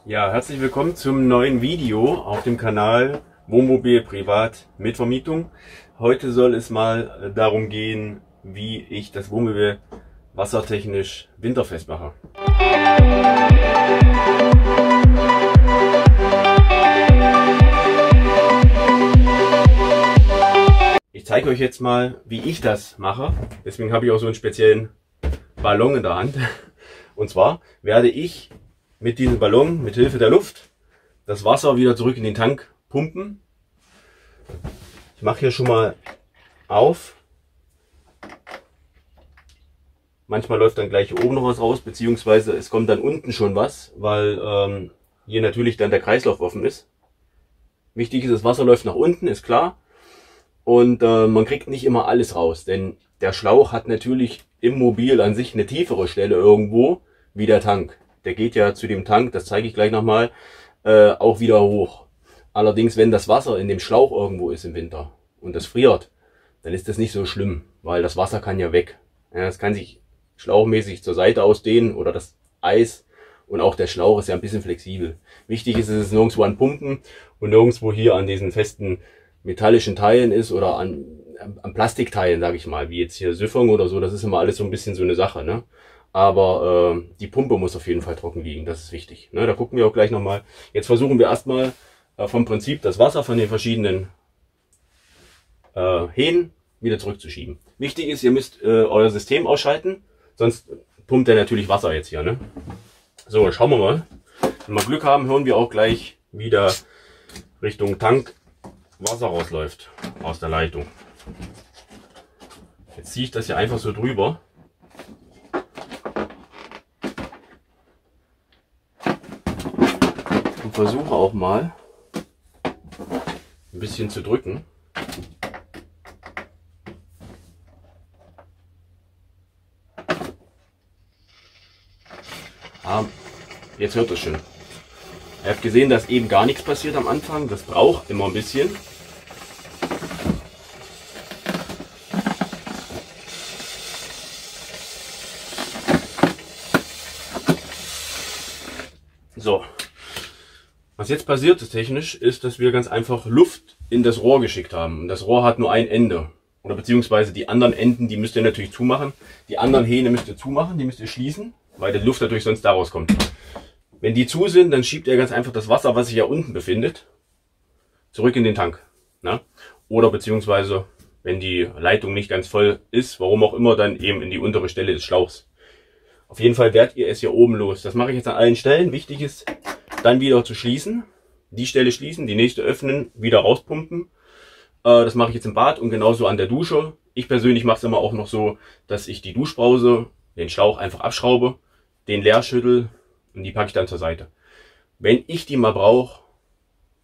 Ja, herzlich willkommen zum neuen Video auf dem Kanal Wohnmobil Privat mit Vermietung. Heute soll es mal darum gehen, wie ich das Wohnmobil wassertechnisch winterfest mache. Ich zeige euch jetzt mal, wie ich das mache. Deswegen habe ich auch so einen speziellen Ballon in der Hand. Und zwar werde ich mit diesem Ballon mit Hilfe der Luft das Wasser wieder zurück in den Tank pumpen. Ich mache hier schon mal auf. Manchmal läuft dann gleich hier oben noch was raus, beziehungsweise es kommt dann unten schon was, weil hier natürlich dann der Kreislauf offen ist. Wichtig ist, das Wasser läuft nach unten, ist klar. Und man kriegt nicht immer alles raus, denn der Schlauch hat natürlich im Mobil an sich eine tiefere Stelle irgendwo wie der Tank. Der geht ja zu dem Tank, das zeige ich gleich nochmal, auch wieder hoch. Allerdings, wenn das Wasser in dem Schlauch irgendwo ist im Winter und das friert, dann ist das nicht so schlimm, weil das Wasser kann ja weg. Ja, es kann sich schlauchmäßig zur Seite ausdehnen oder das Eis, und auch der Schlauch ist ja ein bisschen flexibel. Wichtig ist es nirgendwo an Pumpen und nirgendwo hier an diesen festen metallischen Teilen ist oder an Plastikteilen, sage ich mal, wie jetzt hier Siphon oder so. Das ist immer alles so ein bisschen so eine Sache, ne? Aber die Pumpe muss auf jeden Fall trocken liegen, das ist wichtig. Ne? Da gucken wir auch gleich nochmal. Jetzt versuchen wir erstmal vom Prinzip das Wasser von den verschiedenen Hähnen wieder zurückzuschieben. Wichtig ist, ihr müsst euer System ausschalten, sonst pumpt er natürlich Wasser jetzt hier. Ne? So, schauen wir mal. Wenn wir Glück haben, hören wir auch gleich, wie der Richtung Tank Wasser rausläuft aus der Leitung. Jetzt ziehe ich das hier einfach so drüber. Und versuche auch mal ein bisschen zu drücken. Jetzt hört es schon. Ihr habt gesehen, dass eben gar nichts passiert am Anfang. Das braucht immer ein bisschen. So. Was jetzt passiert ist technisch, ist, dass wir ganz einfach Luft in das Rohr geschickt haben. Und das Rohr hat nur ein Ende. Oder beziehungsweise die anderen Enden, die müsst ihr natürlich zumachen. Die anderen Hähne müsst ihr zumachen, die müsst ihr schließen, weil die Luft natürlich sonst daraus kommt. Wenn die zu sind, dann schiebt ihr ganz einfach das Wasser, was sich ja unten befindet, zurück in den Tank. Ne? Oder beziehungsweise, wenn die Leitung nicht ganz voll ist, warum auch immer, dann eben in die untere Stelle des Schlauchs. Auf jeden Fall werdet ihr es hier oben los. Das mache ich jetzt an allen Stellen. Wichtig ist, dann wieder zu schließen. Die Stelle schließen, die nächste öffnen, wieder rauspumpen. Das mache ich jetzt im Bad und genauso an der Dusche. Ich persönlich mache es immer auch noch so, dass ich die Duschbrause, den Schlauch einfach abschraube, den leer schüttel und die packe ich dann zur Seite. Wenn ich die mal brauche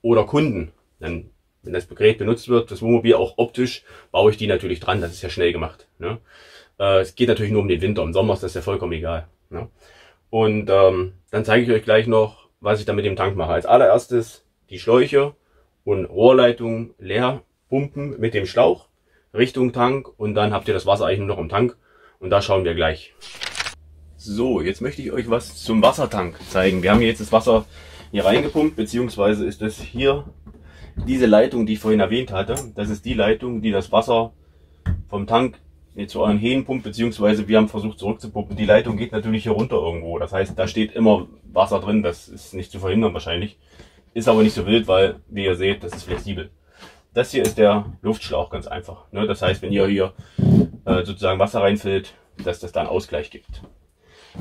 oder Kunden, dann, wenn das Gerät benutzt wird, das Wohnmobil auch optisch, baue ich die natürlich dran. Das ist ja schnell gemacht. Ne? Es geht natürlich nur um den Winter. Im Sommer ist das ja vollkommen egal. Ne? Und dann zeige ich euch gleich noch, was ich da mit dem Tank mache. Als allererstes die Schläuche und Rohrleitungen leer pumpen mit dem Schlauch Richtung Tank und dann habt ihr das Wasser eigentlich nur noch im Tank und da schauen wir gleich. So, jetzt möchte ich euch was zum Wassertank zeigen. Wir haben jetzt das Wasser hier reingepumpt, beziehungsweise ist das hier diese Leitung, die ich vorhin erwähnt hatte. Das ist die Leitung, die das Wasser vom Tank zu euren Hähnen pumpt, beziehungsweise wir haben versucht zurückzupumpen. Die Leitung geht natürlich hier runter irgendwo. Das heißt, da steht immer Wasser drin. Das ist nicht zu verhindern wahrscheinlich. Ist aber nicht so wild, weil, wie ihr seht, das ist flexibel. Das hier ist der Luftschlauch, ganz einfach. Das heißt, wenn ihr hier sozusagen Wasser reinfüllt, dass das dann Ausgleich gibt.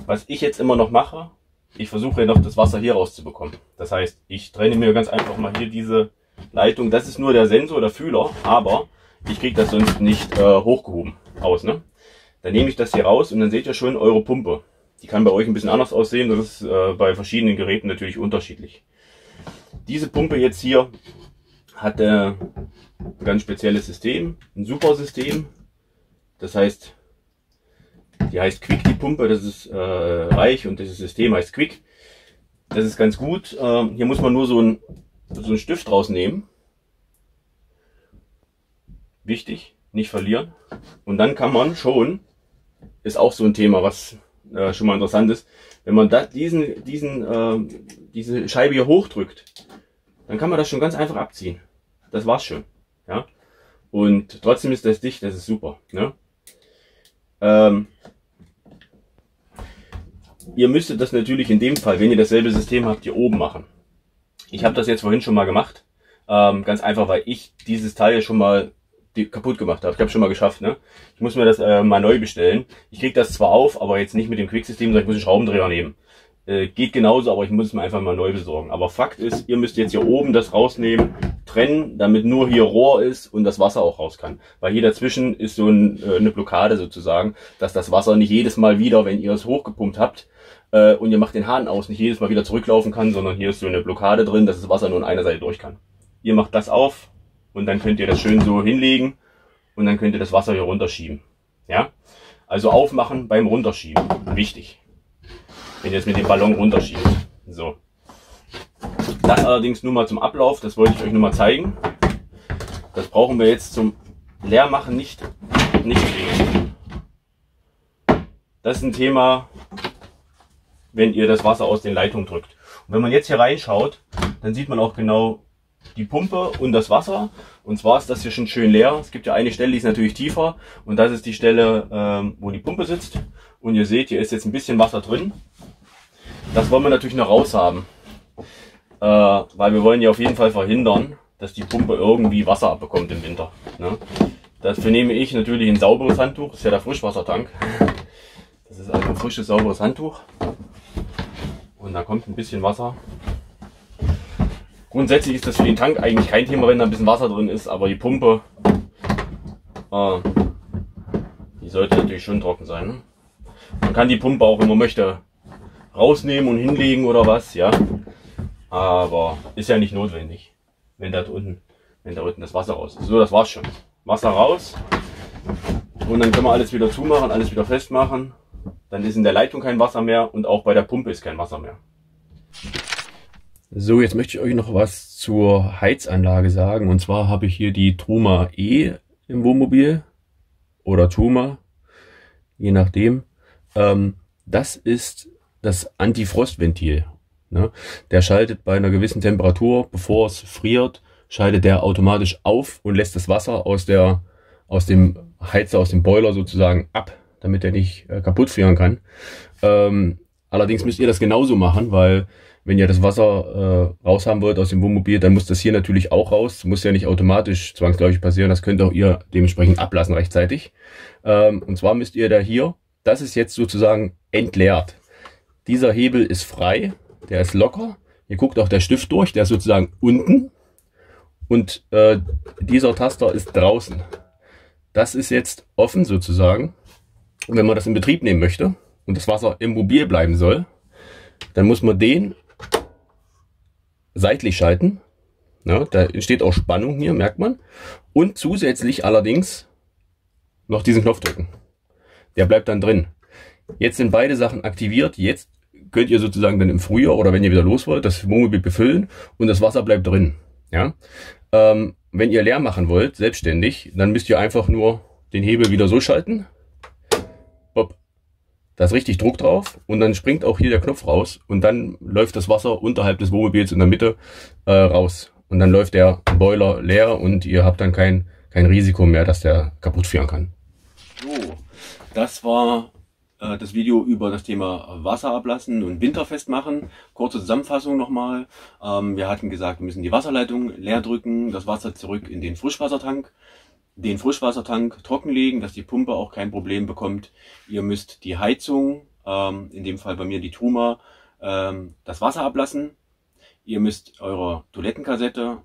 Was ich jetzt immer noch mache, ich versuche noch das Wasser hier rauszubekommen. Das heißt, ich trenne mir ganz einfach mal hier diese Leitung. Das ist nur der Sensor, der Fühler, aber ich kriege das sonst nicht hochgehoben aus. Ne? Dann nehme ich das hier raus und dann seht ihr schon eure Pumpe. Die kann bei euch ein bisschen anders aussehen. Das ist bei verschiedenen Geräten natürlich unterschiedlich. Diese Pumpe jetzt hier hat ein ganz spezielles System, ein super System. Das heißt, die heißt Quick, die Pumpe, das ist reich und das System heißt Quick. Das ist ganz gut. Hier muss man nur so einen Stift rausnehmen. Wichtig, nicht verlieren. Und dann kann man schon, ist auch so ein Thema, was schon mal interessant ist. Wenn man diese Scheibe hier hochdrückt, dann kann man das schon ganz einfach abziehen. Das war's schon. Ja? Und trotzdem ist das dicht, das ist super. Ne? Ihr müsstet das natürlich in dem Fall, wenn ihr dasselbe System habt, hier oben machen. Ich habe das jetzt vorhin schon mal gemacht. Ganz einfach, weil ich dieses Teil schon mal kaputt gemacht habe. Ich habe schon mal geschafft. Ne? Ich muss mir das mal neu bestellen. Ich kriege das zwar auf, aber jetzt nicht mit dem Quicksystem, sondern ich muss einen Schraubendreher nehmen. Geht genauso, aber ich muss es mir einfach mal neu besorgen. Aber Fakt ist, ihr müsst jetzt hier oben das rausnehmen, trennen, damit nur hier Rohr ist und das Wasser auch raus kann. Weil hier dazwischen ist so eine Blockade sozusagen, dass das Wasser nicht jedes Mal wieder, wenn ihr es hochgepumpt habt und ihr macht den Hahn aus, nicht jedes Mal wieder zurücklaufen kann, sondern hier ist so eine Blockade drin, dass das Wasser nur an einer Seite durch kann. Ihr macht das auf und dann könnt ihr das schön so hinlegen und dann könnt ihr das Wasser hier runterschieben. Ja? Also aufmachen beim Runterschieben. Wichtig. Wenn ihr jetzt mit dem Ballon runterschiebt. So. Das allerdings nur mal zum Ablauf, das wollte ich euch nur mal zeigen. Das brauchen wir jetzt zum Leermachen nicht zwingend. Das ist ein Thema, wenn ihr das Wasser aus den Leitungen drückt. Und wenn man jetzt hier reinschaut, dann sieht man auch genau die Pumpe und das Wasser. Und zwar ist das hier schon schön leer. Es gibt ja eine Stelle, die ist natürlich tiefer. Und das ist die Stelle, wo die Pumpe sitzt. Und ihr seht, hier ist jetzt ein bisschen Wasser drin. Das wollen wir natürlich noch raus haben. Weil wir wollen ja auf jeden Fall verhindern, dass die Pumpe irgendwie Wasser abbekommt im Winter. Ne? Dafür nehme ich natürlich ein sauberes Handtuch. Das ist ja der Frischwassertank. Das ist also ein frisches, sauberes Handtuch. Und da kommt ein bisschen Wasser. Grundsätzlich ist das für den Tank eigentlich kein Thema, wenn da ein bisschen Wasser drin ist. Aber die Pumpe, die sollte natürlich schon trocken sein. Ne? Man kann die Pumpe auch, wenn man möchte, rausnehmen und hinlegen oder was, ja. Aber ist ja nicht notwendig, wenn da unten das Wasser raus ist. So, das war's schon. Wasser raus. Und dann können wir alles wieder zumachen, alles wieder festmachen. Dann ist in der Leitung kein Wasser mehr und auch bei der Pumpe ist kein Wasser mehr. So, jetzt möchte ich euch noch was zur Heizanlage sagen. Und zwar habe ich hier die Truma E im Wohnmobil oder Truma, je nachdem. Das ist das Antifrostventil. Ne? Der schaltet bei einer gewissen Temperatur, bevor es friert, schaltet der automatisch auf und lässt das Wasser aus dem Heizer, aus dem Boiler sozusagen ab, damit er nicht kaputt frieren kann. Allerdings müsst ihr das genauso machen, weil wenn ihr das Wasser raus haben wollt aus dem Wohnmobil, dann muss das hier natürlich auch raus. Das muss ja nicht automatisch zwangsläufig passieren. Das könnt auch ihr dementsprechend ablassen rechtzeitig. Und zwar müsst ihr da hier, das ist jetzt sozusagen entleert. Dieser Hebel ist frei, der ist locker. Hier guckt auch der Stift durch, der ist sozusagen unten. Und dieser Taster ist draußen. Das ist jetzt offen sozusagen. Und wenn man das in Betrieb nehmen möchte und das Wasser im Mobil bleiben soll, dann muss man den seitlich schalten. Ja, da entsteht auch Spannung hier, merkt man. Und zusätzlich allerdings noch diesen Knopf drücken. Der bleibt dann drin. Jetzt sind beide Sachen aktiviert. Jetzt könnt ihr sozusagen dann im Frühjahr oder wenn ihr wieder los wollt, das Wohnmobil befüllen und das Wasser bleibt drin. Ja? Wenn ihr leer machen wollt, selbstständig, dann müsst ihr einfach nur den Hebel wieder so schalten. Hopp. Da ist richtig Druck drauf und dann springt auch hier der Knopf raus und dann läuft das Wasser unterhalb des Wohnmobils in der Mitte raus. Und dann läuft der Boiler leer und ihr habt dann kein Risiko mehr, dass der kaputt frieren kann. So, das war das Video über das Thema Wasser ablassen und winterfest machen. Kurze Zusammenfassung nochmal. Wir hatten gesagt, wir müssen die Wasserleitung leer drücken, das Wasser zurück in den Frischwassertank. Den Frischwassertank trockenlegen, dass die Pumpe auch kein Problem bekommt. Ihr müsst die Heizung, in dem Fall bei mir die Truma, das Wasser ablassen. Ihr müsst eure Toilettenkassette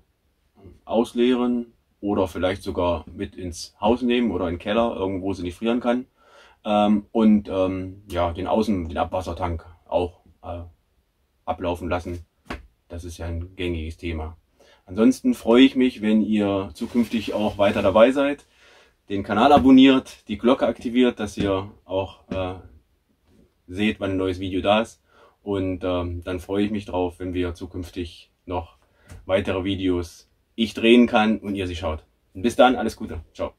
ausleeren oder vielleicht sogar mit ins Haus nehmen oder in den Keller, irgendwo sie nicht frieren kann. Und ja, den Abwassertank auch ablaufen lassen. Das ist ja ein gängiges Thema. Ansonsten freue ich mich, wenn ihr zukünftig auch weiter dabei seid, den Kanal abonniert, die Glocke aktiviert, dass ihr auch seht, wann ein neues Video da ist. Und dann freue ich mich drauf, wenn wir zukünftig noch weitere Videos ich drehen kann und ihr sie schaut. Und bis dann, alles Gute. Ciao.